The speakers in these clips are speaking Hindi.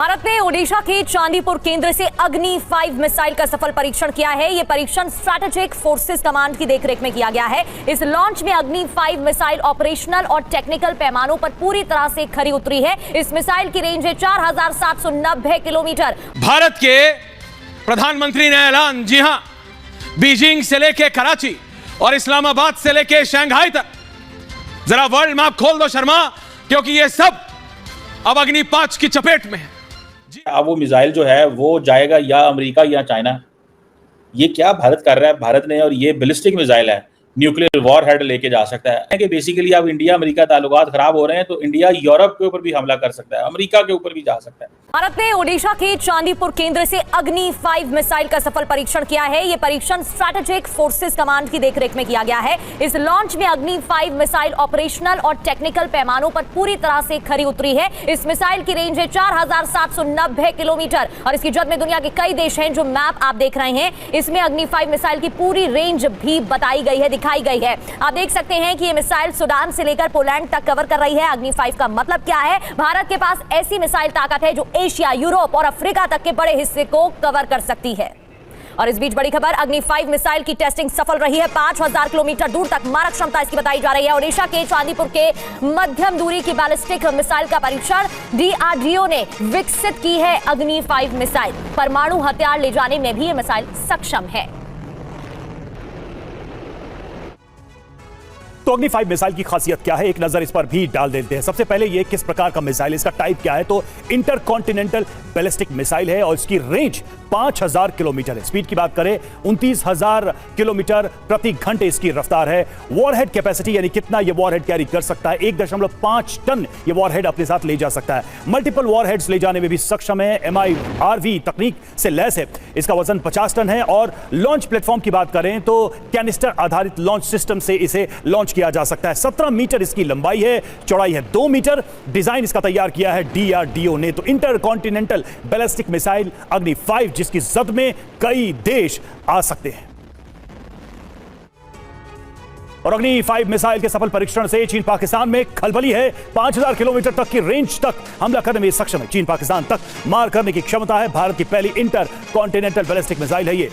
भारत ने ओडिशा के चांदीपुर केंद्र से अग्नि 5 मिसाइल का सफल परीक्षण किया है। यह परीक्षण स्ट्रैटेजिक फोर्सेस कमांड की देखरेख में किया गया है। इस लॉन्च में अग्नि 5 मिसाइल ऑपरेशनल और टेक्निकल पैमानों पर पूरी तरह से खरी उतरी है। इस मिसाइल की रेंज है 4790 किलोमीटर। भारत के प्रधानमंत्री ने ऐलान, जी हां, बीजिंग से लेके कराची और इस्लामाबाद से लेके शंघाई तक। जरा वर्ल्ड मैप खोल दो शर्मा, क्योंकि ये सब अब अग्नि 5 की चपेट में है। अब वो मिसाइल जो है वो जाएगा या अमेरिका या चाइना। ये क्या भारत कर रहा है? भारत ने, और ये बैलिस्टिक मिसाइल है, न्यूक्लियर वॉर हेड लेके जा सकता है कि बेसिकली अब इंडिया अमेरिका ताल्लुकात खराब हो रहे हैं तो इंडिया यूरोप के ऊपर भी हमला कर सकता है, अमेरिका के ऊपर भी जा सकता है। भारत ने ओडिशा के चांदीपुर केंद्र से अग्नि 5 मिसाइल का सफल परीक्षण किया है। यह परीक्षण स्ट्रैटेजिक फोर्सेस कमांड की देखरेख में किया गया है। इस लॉन्च में अग्नि 5 मिसाइल ऑपरेशनल और टेक्निकल पैमानों पर पूरी तरह से खरी उतरी है। इस मिसाइल की रेंज है 4790 किलोमीटर और इसकी जद में दुनिया के कई देश हैं। जो मैप आप देख रहे हैं, इसमें अग्नि 5 मिसाइल की पूरी रेंज भी बताई गई है, दिखाई गई है। आप देख सकते हैं कि यह मिसाइल सूडान से लेकर पोलैंड तक कवर कर रही है। अग्नि 5 का मतलब क्या है? भारत के पास ऐसी मिसाइल ताकत है जो एशिया, यूरोप और अफ्रीका तक के बड़े हिस्से को कवर कर सकती है। और इस बीच बड़ी खबर, अग्नि 5 मिसाइल की टेस्टिंग सफल रही है। 5000 किलोमीटर दूर तक मारक क्षमता इसकी बताई जा रही है। ओडिशा के चांदीपुर के मध्यम दूरी की बैलिस्टिक मिसाइल का परीक्षण DRDO ने विकसित की है। अग्नि 5 मिसाइल परमाणु हथियार ले जाने में भी यह मिसाइल सक्षम है। तो अग्नि 5 मिसाइल की खासियत क्या है, एक नजर इस पर भी डाल देते हैं। सबसे पहले ये किस प्रकार का मिसाइल, इसका टाइप क्या है, तो इंटरकॉन्टिनेंटल बैलिस्टिक मिसाइल है और इसकी रेंज 5000 किलोमीटर है। स्पीड की बात करें 29000 किलोमीटर प्रति घंटे इसकी रफ्तार है। वॉरहेड कैपेसिटी यानी कितना ये वॉरहेड कैरी कर सकता है, 1.5 टन ये वॉरहेड अपने साथ ले जा सकता है। मल्टीपल वॉरहेड्स ले जाने में भी सक्षम है। MIRV तकनीक से लैस है। इसका वजन 50 टन है और लॉन्च प्लेटफॉर्म की बात करें तो कैनिस्टर आधारित लॉन्च सिस्टम से इसे लॉन्च किया जा सकता है। 17 मीटर इसकी लंबाई है, चौड़ाई है 2 मीटर। डिजाइन इसका तैयार किया है DRDO ने। तो इंटरकॉन्टिनेंटल बैलिस्टिक मिसाइल अग्नि 5, जिसकी जद में कई देश आ सकते हैं। और अग्नि 5 मिसाइल के सफल परीक्षण से चीन पाकिस्तान में खलबली है। 5000 किलोमीटर तक की रेंज तक हमला करने में सक्षम है। चीन पाकिस्तान तक मार करने की क्षमता है। भारत की पहली इंटर कॉन्टिनेंटल बैलिस्टिक मिसाइल है ये।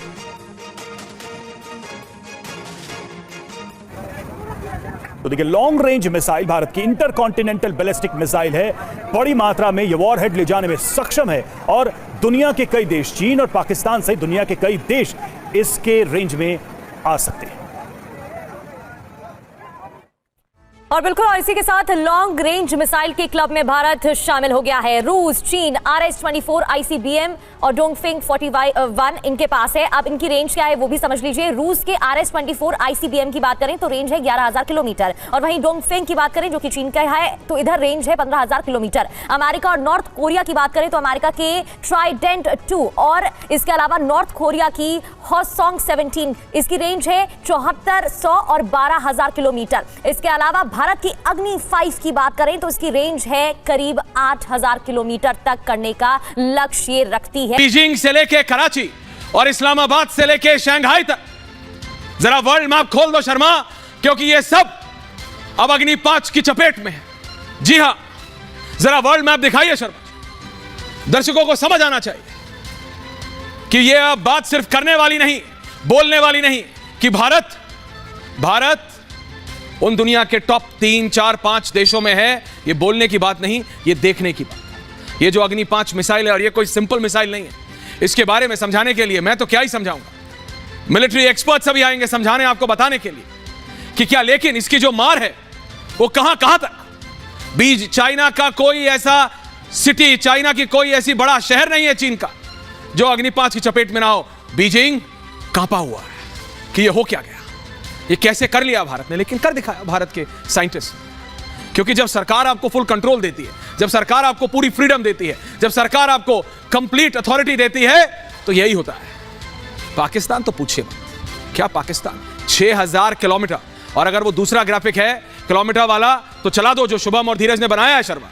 तो देखिए, लॉन्ग रेंज मिसाइल भारत की इंटरकॉन्टिनेंटल बैलिस्टिक मिसाइल है। बड़ी मात्रा में यह वॉरहेड ले जाने में सक्षम है और दुनिया के कई देश, चीन और पाकिस्तान सहित दुनिया के कई देश इसके रेंज में आ सकते हैं। और बिल्कुल, और इसी के साथ लॉन्ग रेंज मिसाइल के क्लब में भारत शामिल हो गया है। रूस, चीन RS-24 ICBM और डोंगफिंग 41 इनके पास है। अब इनकी रेंज क्या है वो भी समझ लीजिए। रूस के RS-24 ICBM की बात करें तो रेंज है 11000 किलोमीटर और वहीं डोंगफिंग की बात करें जो कि चीन का है तो इधर रेंज है 15000 किलोमीटर। अमेरिका और नॉर्थ कोरिया की बात करें तो अमेरिका के ट्राइडेंट 2 और इसके अलावा नॉर्थ कोरिया की हॉसोंग 17, इसकी रेंज है 7400 और 12000 किलोमीटर। इसके अलावा भारत की अग्नि 5 की बात करें तो इसकी रेंज है करीब 8000 किलोमीटर तक करने का लक्ष्य रखती है। बीजिंग से लेके कराची और इस्लामाबाद से लेके शंघाई तक। जरा वर्ल्ड मैप खोल दो शर्मा, क्योंकि ये सब अब अग्नि 5 की चपेट में है। जी हां, जरा वर्ल्ड मैप दिखाइए शर्मा। दर्शकों को समझ आना चाहिए कि यह अब बात सिर्फ करने वाली नहीं, बोलने वाली नहीं, कि भारत उन दुनिया के टॉप 3, 4, 5 देशों में है। ये बोलने की बात नहीं, ये देखने की बात। ये जो अग्नि 5 मिसाइल है, और ये कोई सिंपल मिसाइल नहीं है, इसके बारे में समझाने के लिए मैं तो क्या ही समझाऊंगा, मिलिट्री एक्सपर्ट्स अभी आएंगे समझाने, आपको बताने के लिए कि क्या, लेकिन इसकी जो मार है वो कहां तक। बीज चाइना का कोई ऐसा सिटी, चाइना की कोई ऐसी बड़ा शहर नहीं है चीन का जो अग्नि 5 की चपेट में ना हो। बीजिंग कांपा हुआ है कि ये हो क्या गया, ये कैसे कर लिया भारत ने, लेकिन कर दिखाया भारत के साइंटिस्ट। क्योंकि जब सरकार आपको फुल कंट्रोल देती है, जब सरकार आपको पूरी फ्रीडम देती है, जब सरकार आपको कंप्लीट अथॉरिटी देती है, तो यही होता है। पाकिस्तान तो पूछिए मत, क्या पाकिस्तान 6000 किलोमीटर। और अगर वो दूसरा ग्राफिक है किलोमीटर वाला तो चला दो, जो शुभम और धीरज ने बनाया है शर्मा,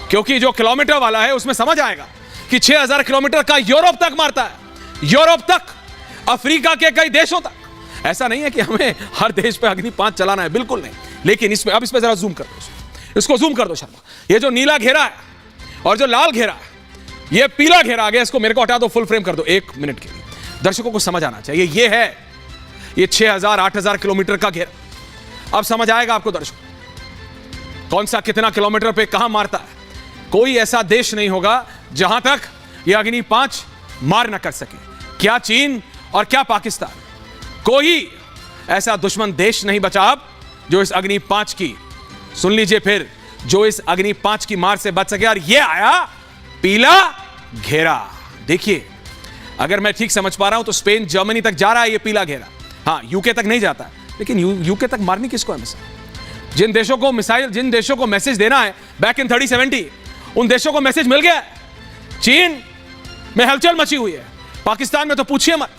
क्योंकि जो किलोमीटर वाला है उसमें समझ आएगा कि 6000 किलोमीटर का यूरोप तक मारता है, यूरोप तक, अफ्रीका के कई देशों तक। ऐसा नहीं है कि हमें हर देश पे अग्नि 5 चलाना है, बिल्कुल नहीं। लेकिन इसमें जरा जूम कर दो, इसको जूम कर दो शर्मा। ये जो नीला घेरा है और जो लाल घेरा है, ये पीला घेरा आ गया, इसको मेरे को हटा दो, फुल फ्रेम कर दो 1 मिनट के लिए, दर्शकों को समझ आना चाहिए। ये है, ये 6000 8000 किलोमीटर का घेरा। अब समझ आएगा आपको दर्शकों, कौन सा कितना किलोमीटर पे कहां मारता है। कोई ऐसा देश नहीं होगा जहां तक ये अग्नि 5 मार न कर सके। क्या चीन और क्या पाकिस्तान, कोई ऐसा दुश्मन देश नहीं बचा अब जो इस अग्नि 5 की, सुन लीजिए फिर, जो इस अग्नि 5 की मार से बच सके। और ये आया पीला घेरा। देखिए, अगर मैं ठीक समझ पा रहा हूं तो स्पेन जर्मनी तक जा रहा है ये पीला घेरा। हां, यूके तक नहीं जाता, लेकिन यूके तक मारनी किसको है मिसाइल? जिन देशों को मिसाइल, जिन देशों को मैसेज देना है बैक इन 3070, उन देशों को मैसेज मिल गया। चीन में हलचल मची हुई है, पाकिस्तान में तो पूछिए मत।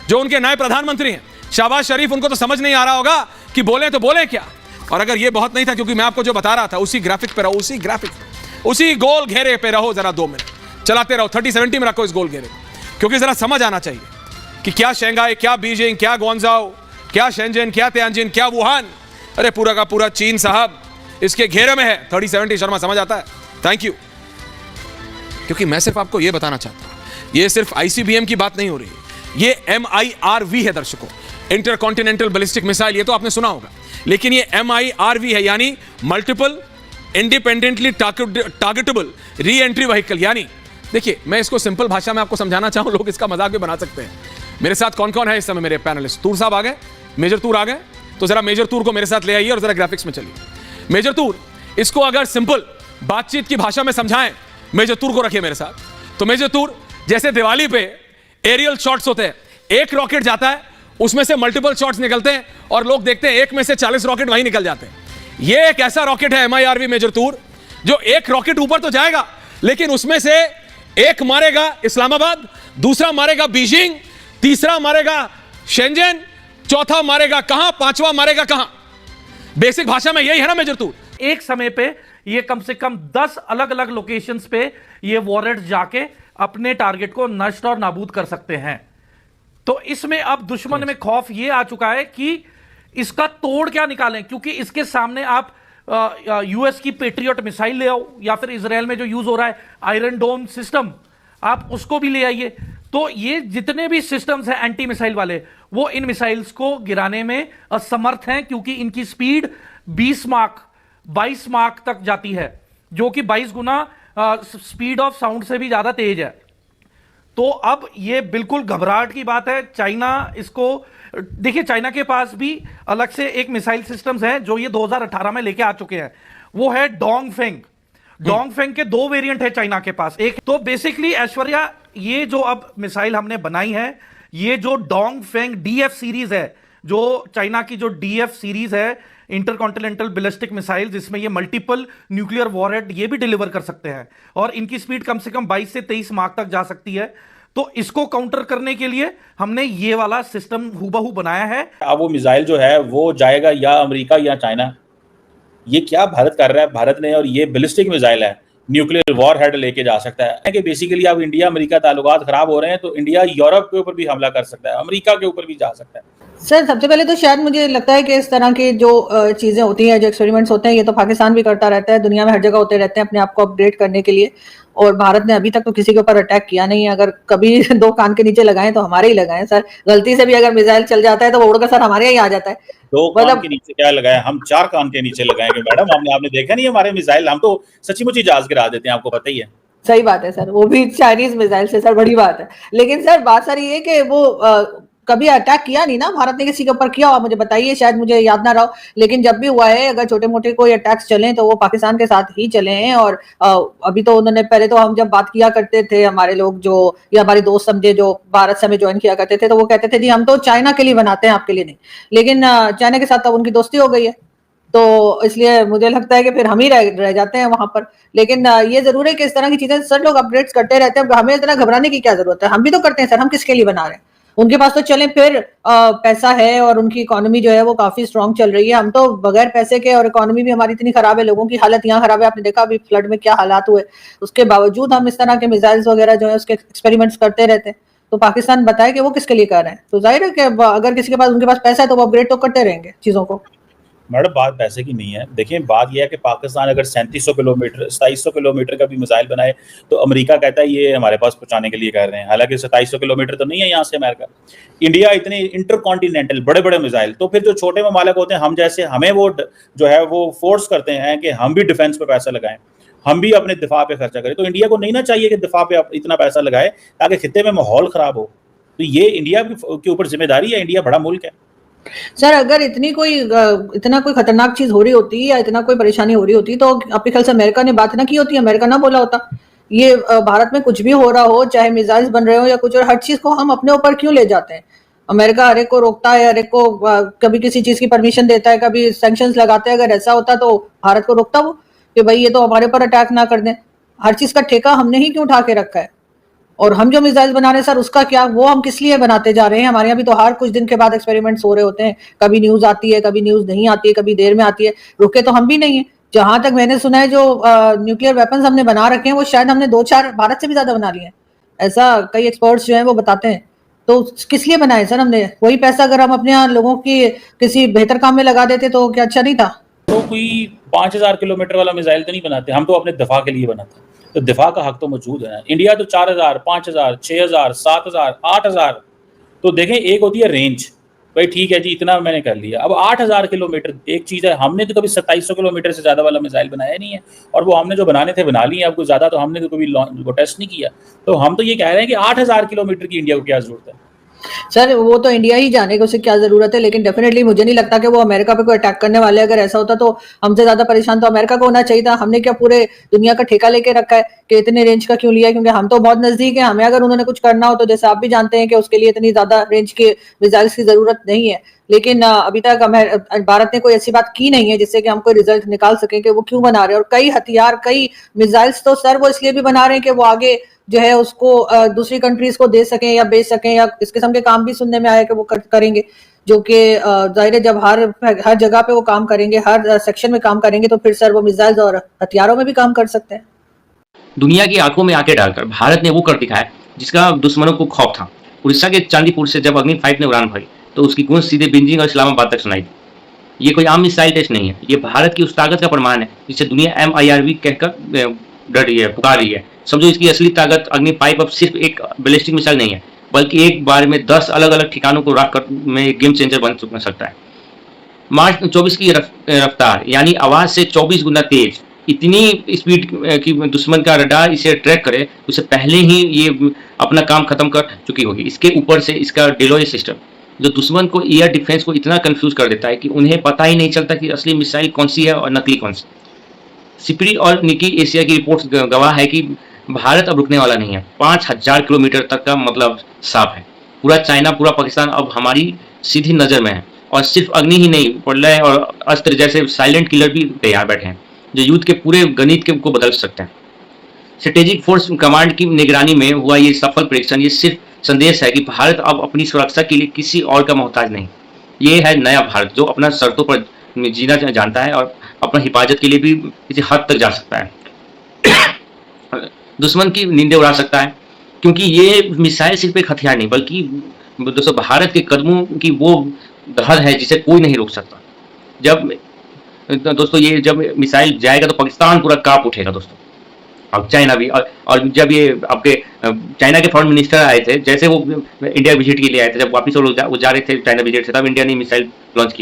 जो उनके नए प्रधानमंत्री हैं शहबाज शरीफ, उनको तो समझ नहीं आ रहा होगा कि बोले तो बोले क्या। और अगर ये बहुत नहीं था, क्योंकि मैं आपको जो बता रहा था उसी ग्राफिक पे रहो, उसी ग्राफिक पे, उसी गोल घेरे पे रहो, जरा 2 मिनट चलाते रहो, 3070 में रखो इस गोल घेरे को, क्योंकि जरा समझ आना चाहिए कि क्या शंघाई, क्या बीजिंग, क्या ग्वांगझाओ, क्या शेंजन, क्या तियानजिन, क्या वुहान, अरे पूरा का पूरा चीन साहब इसके घेरे में है। 3070 शर्मा, समझ आता है? Thank you. क्योंकि मैं सिर्फ आपको यह बताना चाहता हूं, यह सिर्फ आईसीबीएम की बात नहीं हो रही है, ये MIRV है दर्शकों, इंटरकॉन्टिनेंटल बैलिस्टिक मिसाइल। ये तो आपने सुना होगा, लेकिन ये MIRV है, यानी multiple independently targetable re entry vehicle. यानी देखिए, मैं इसको सिंपल भाषा में आपको समझाना चाहूं, लोग इसका मजाक भी बना सकते हैं। मेरे साथ कौन कौन है इस समय? मेरे पैनलिस्ट तूर साहब आ गए, मेजर तूर आ गए, तो जरा मेजर तूर को मेरे साथ ले आइए और जरा ग्राफिक्स में चलिए। मेजर तूर, इसको अगर सिंपल बातचीत की भाषा में समझाएं, मेजर तूर को रखिए मेरे साथ। तो मेजर तूर, जैसे दिवाली पे एरियल शॉट्स होते हैं, एक रॉकेट जाता है, उसमें से मल्टीपल शॉट्स निकलते हैं और लोग देखते हैं एक में से 40 रॉकेट वहीं निकल जाते हैं। ये एक ऐसा रॉकेट है MIRV मेजर तूर, जो एक रॉकेट ऊपर तो जाएगा, लेकिन उसमें से एक मारेगा इस्लामाबाद, दूसरा मारेगा बीजिंग, तीसरा मारेगा शेंजन, चौथा मारेगा कहां, पांचवा मारेगा कहां। बेसिक भाषा में यही है ना मेजर तूर? एक समय पे ये कम से कम 10 अलग अलग लोकेशंस पे ये वॉरेट्स जाके अपने टारगेट को नष्ट और नाबूद कर सकते हैं। तो इसमें अब दुश्मन में खौफ ये आ चुका है कि इसका तोड़ क्या निकालें, क्योंकि इसके सामने आप यूएस की पेट्रियट मिसाइल ले आओ, या फिर इजराइल में जो यूज हो रहा है आयरन डोम सिस्टम, आप उसको भी ले आइए। तो ये जितने भी सिस्टम्स हैं एंटी मिसाइल वाले, वो इन मिसाइल्स को गिराने में असमर्थ हैं, क्योंकि इनकी स्पीड 22 माक तक जाती है, जो कि 22 गुना स्पीड ऑफ साउंड से भी ज्यादा तेज है। तो अब ये बिल्कुल घबराहट की बात है। चाइना इसको, देखिए चाइना के पास भी अलग से एक मिसाइल सिस्टम्स है जो ये 2018 में लेके आ चुके हैं, वो है डोंगफेंग। डोंगफेंग के 2 वेरिएंट है चाइना के पास। एक तो बेसिकली ऐश्वर्या, ये जो अब मिसाइल हमने बनाई है, ये जो डोंगफेंग DF सीरीज है, जो चाइना की जो DF सीरीज है इंटरकॉन्टिनेंटल बैलिस्टिक मिसाइल, जिसमें ये मल्टीपल न्यूक्लियर वॉरहेड ये भी डिलीवर कर सकते हैं, और इनकी स्पीड कम से कम 22 से 23 माक तक जा सकती है। तो इसको काउंटर करने के लिए हमने ये वाला सिस्टम हूबहू बनाया है। सर, सबसे पहले तो शायद मुझे लगता है कि इस तरह की जो चीजें होती हैं, जो एक्सपेरिमेंट्स होते हैं, ये तो पाकिस्तान भी करता रहता है, दुनिया में हर जगह होते रहते हैं अपने आप को अपग्रेड करने के लिए। और भारत ने अभी तक तो किसी के ऊपर अटैक किया नहीं है। अगर कभी 2 कान के नीचे लगाएं तो हमारे ही लगाएं सर। गलती से भी अगर मिसाइल चल जाता है तो वो उड़कर सर हमारे ही आ जाता है। 2 कान के नीचे क्या लगाए? हम 4 कान के नीचे लगाएंगे मैडम। आपने देखा नहीं हमारे मिसाइल? हम तो सच्ची मुच्ची जहाज गिरा देते हैं, आपको पता ही है। सही बात है सर, वो भी चाइनीज मिसाइल से सर, बड़ी बात है। लेकिन सर बात सारी ये कि वो कभी अटैक किया नहीं ना भारत ने किसी के ऊपर, किया हुआ मुझे बताइए, शायद मुझे याद ना रहो। लेकिन जब भी हुआ है, अगर छोटे मोटे कोई अटैक्स चले तो वो पाकिस्तान के साथ ही चले हैं। और अभी तो उन्होंने, पहले तो हम जब बात किया करते थे, हमारे लोग जो, या हमारे दोस्त समझे जो भारत से हमें ज्वाइन किया करते थे, तो वो कहते थे जी हम तो चाइना के लिए बनाते हैं, आपके लिए नहीं। लेकिन चाइना के साथ अब उनकी दोस्ती हो गई है, तो इसलिए मुझे लगता है कि फिर हम ही रह जाते हैं वहां पर। लेकिन ये जरूर है कि इस तरह की चीजें सर लोग अपग्रेड्स करते रहते हैं, हमें इतना घबराने की क्या जरूरत है? हम भी तो करते हैं सर, हम किसके लिए बना रहे हैं? उनके पास तो चले फिर पैसा है और उनकी इकोनॉमी जो है वो काफी स्ट्रांग चल रही है। हम तो बगैर पैसे के, और इकोनॉमी भी हमारी इतनी खराब है, लोगों की हालत यहाँ खराब है, आपने देखा अभी फ्लड में क्या हालात हुए, उसके बावजूद हम इस तरह के मिसाइल्स वगैरह जो है उसके एक्सपेरिमेंट्स करते रहते हैं। तो पाकिस्तान बताए कि वो किसके लिए कर रहे हैं, तो जाहिर है कि अगर किसी के पास, उनके पास पैसा है तो वो अपग्रेड तो करते रहेंगे चीजों को। मैडम बात पैसे की नहीं है। देखिए बात यह है कि पाकिस्तान अगर 3700 किलोमीटर 2700 किलोमीटर का भी मिसाइल बनाए तो अमेरिका कहता है ये हमारे पास पहुंचाने के लिए कह रहे हैं, हालांकि 2700 किलोमीटर तो नहीं है यहाँ से अमेरिका। इंडिया इतने इंटरकॉन्टिनेंटल बड़े बड़े मिसाइल, तो फिर जो छोटे ममालिक होते हैं हम जैसे, हमें वो जो है वो फोर्स करते हैं कि हम भी डिफेंस पे पैसा लगाएं, हम भी अपने दिफा पे खर्चा करें। तो इंडिया को नहीं ना चाहिए कि दिफा पे इतना पैसा लगाए ताकि खित्ते में माहौल खराब हो। तो ये इंडिया के ऊपर जिम्मेदारी है, इंडिया बड़ा मुल्क है। सर अगर इतना कोई खतरनाक चीज हो रही होती या इतना कोई परेशानी हो रही होती तो आपके ख्याल से अमेरिका ने बात ना की होती, अमेरिका ना बोला होता? ये भारत में कुछ भी हो रहा हो, चाहे मिसाइल्स बन रहे हो या कुछ, और हर चीज को हम अपने ऊपर क्यों ले जाते हैं? अमेरिका हर एक को रोकता है, हर एक को कभी किसी चीज की परमिशन देता है, कभी सैंक्शंस लगाते हैं। अगर ऐसा होता तो भारत को रोकता वो कि भाई ये तो हमारे ऊपर अटैक ना कर दें। हर चीज का ठेका हमने ही क्यों उठा के रखा है? और हम जो मिसाइल बना रहे हैं सर, उसका क्या, वो हम किस लिए बनाते जा रहे हैं? हमारे यहाँ भी तो हर कुछ दिन के बाद एक्सपेरिमेंट्स हो रहे होते हैं, कभी न्यूज आती है, कभी न्यूज नहीं आती है, कभी देर में आती है। रुके तो हम भी नहीं है। जहां तक मैंने सुना है जो न्यूक्लियर वेपन्स हमने बना रखे हैं वो शायद हमने 2-4 भारत से भी ज्यादा बना लिए हैं, ऐसा कई एक्सपर्ट्स जो हैं वो बताते हैं। तो किस लिए बनाए सर हमने? वही पैसा अगर हम अपने यहाँ लोगों की किसी बेहतर काम में लगा देते तो क्या अच्छा नहीं था? तो कोई 5000 किलोमीटर वाला मिसाइल तो नहीं बनाते, हम तो अपने दिफा के लिए बनाते हैं। तो दिफा का हक तो मौजूद है। इंडिया तो 4000, 5000, 6000, 7000, 8000। तो देखें, एक होती है रेंज, भाई ठीक है जी इतना मैंने कर लिया। अब 8000 किलोमीटर एक चीज़ है। हमने तो कभी 2700 किलोमीटर से ज़्यादा वाला मिसाइल बनाया नहीं है, और वो हमने जो बनाने थे बना लिए। अब कोई ज़्यादा तो हमने तो कभी वो टेस्ट नहीं किया। तो हम तो ये कह रहे हैं कि 8000 किलोमीटर की इंडिया को क्या जरूरत है? सर वो तो इंडिया ही जाने को, उसे क्या जरूरत है। लेकिन डेफिनेटली मुझे नहीं लगता कि वो अमेरिका पे कोई अटैक करने वाले। अगर ऐसा होता तो हमसे ज्यादा परेशान तो अमेरिका को होना चाहिए था। हमने क्या पूरे दुनिया का ठेका लेके रखा है कि इतने रेंज का क्यों लिया है? क्योंकि हम तो बहुत नजदीक है। हमें अगर उन्होंने कुछ करना हो तो जैसे आप भी जानते हैं कि उसके लिए इतनी ज्यादा रेंज के मिसाइल्स की जरूरत नहीं है। लेकिन अभी तक भारत ने कोई ऐसी बात की नहीं है जिससे कि हम कोई रिजल्ट निकाल सकें कि वो क्यों बना रहे हैं। और कई हथियार, कई मिसाइल्स तो सर वो इसलिए भी बना रहे हैं कि वो आगे जो है उसको दूसरी कंट्रीज को दे सकें या बेच सकें, या इस किस्म के काम भी सुनने में आया कि वो करेंगे। जो कि जाहिर है जब हर जगह पे वो काम करेंगे, हर सेक्शन में काम करेंगे, तो फिर सर वो मिसाइल्स और हथियारों में भी काम कर सकते हैं। दुनिया की आंखों में आंखें डालकर भारत ने वो कर दिखाया जिसका दुश्मनों को खौफ था। उड़ीसा के चांदीपुर से जब अग्नि 5 ने उड़ान भरी तो उसकी गूंज सीधे बीजिंग और इस्लामाबाद तक सुनाई दी। ये कोई आम मिसाइल टेस्ट नहीं है, ये भारत की उस ताकत का प्रमाण है जिसे दुनिया MIRV कहकर डर रही है, पुकार रही है। समझो इसकी असली ताकत अग्नि 5 अब सिर्फ एक बैलिस्टिक मिसाइल नहीं है, बल्कि एक बार में 10 अलग अलग ठिकानों को राख कर में गेम चेंजर बन सकता है। मार्च 24 की रफ्तार यानी आवाज से 24 गुना तेज, इतनी स्पीड की दुश्मन का रडार इसे ट्रैक करे, उससे पहले ही ये अपना काम खत्म कर चुकी होगी। इसके ऊपर से इसका डिलोय सिस्टम जो दुश्मन को एयर डिफेंस को इतना कंफ्यूज कर देता है कि उन्हें पता ही नहीं चलता कि असली मिसाइल कौन सी है और नकली कौन सी। सिपरी और निकी एशिया की रिपोर्ट्स गवाह है कि भारत अब रुकने वाला नहीं है। 5000 किलोमीटर तक का मतलब साफ है। पूरा चाइना, पूरा पाकिस्तान अब हमारी सीधी नज़र में है। और सिर्फ अग्नि ही नहीं, प्रलय और अस्त्र जैसे साइलेंट किलर भी तैयार बैठे हैं जो युद्ध के पूरे गणित को बदल सकते हैं। स्ट्रेटेजिक फोर्स कमांड की निगरानी में हुआ ये सफल परीक्षण ये सिर्फ संदेश है कि भारत अब अपनी सुरक्षा के लिए किसी और का मोहताज नहीं। ये है नया भारत जो अपना शर्तों पर जीना जानता है और अपना हिफाजत के लिए भी किसी हद तक जा सकता है। दुश्मन की नींदें उड़ा सकता है, क्योंकि ये मिसाइल सिर्फ एक हथियार नहीं बल्कि दोस्तों भारत के कदमों की वो धर है जिसे कोई नहीं रोक सकता। जब दोस्तों ये जब मिसाइल जाएगा तो पाकिस्तान पूरा कांप उठेगा दोस्तों। अब चाइना भी, और जब ये आपके चाइना के फॉरेन मिनिस्टर आए थे, जैसे वो इंडिया विजिट के लिए आए थे, जब वापिस वो जा रहे थे चाइना विजिट से, तब इंडिया ने मिसाइल लॉन्च किया।